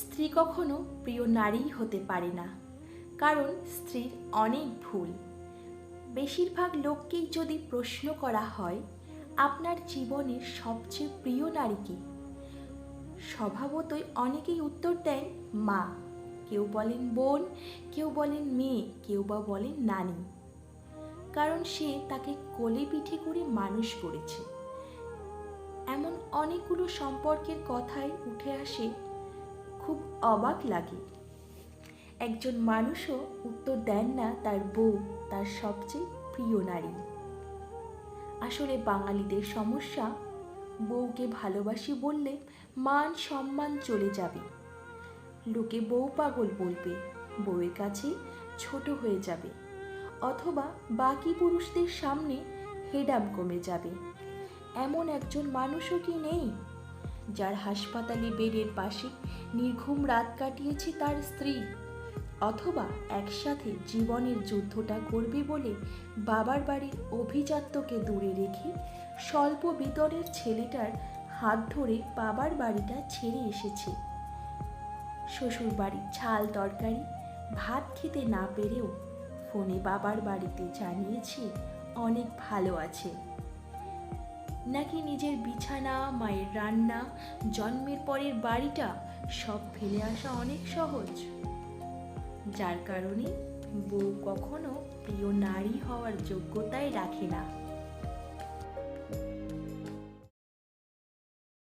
স্ত্রী কখনো প্রিয় নারী হতে পারে না, কারণ স্ত্রীর অনেক ভুল। বেশিরভাগ লোককেই যদি প্রশ্ন করা হয় আপনার জীবনের সবচেয়ে প্রিয় নারী কে, স্বভাবতই অনেকেই উত্তর দেন মা, কেউ বলেন বোন, কেউ বলেন মেয়ে, কেউ বা বলেন নানি। কারণ সে তাকে কোলে পিঠে করে মানুষ করেছে। এমন অনেকগুলো সম্পর্কের কথাই উঠে আসে, খুব অবাক লাগে। একজন মানুষও উত্তর দেন না তার বউ তার সবচেয়ে প্রিয় নারী। আসলে বাঙালিদের সমস্যা, বউকে ভালোবাসি বললে মান সম্মান চলে যাবে, লোকে বউ পাগল বলবে, বউয়ের কাছে ছোট হয়ে যাবে, অথবা বাকি পুরুষদের সামনে হেডাম কমে যাবে। এমন একজন মানুষও কি নেই যার হাসপাতালে বেডের পাশে নির্ঘুম রাত কাটিয়েছে তার স্ত্রী, অথবা একসাথে জীবনের যুদ্ধটা করবে বলে বাবার বাড়ির অভিজাত্যকে দূরে রেখে স্বল্প বেতনের ছেলেটার হাত ধরে বাবার বাড়িটা ছেড়ে এসেছে। শ্বশুর বাড়ির ঝাল তরকারি ভাত খেতে না পেরেও ফোনে বাবার বাড়িতে জানিয়েছে অনেক ভালো আছে। নাকি নিজের বিছানা, মায়ের রান্না, জন্মের পরের বাড়িটা সব ফেলে আসা অনেক সহজ, যার কারণে বউ কখনো প্রিয় নারী হওয়ার যোগ্যতাই রাখে না।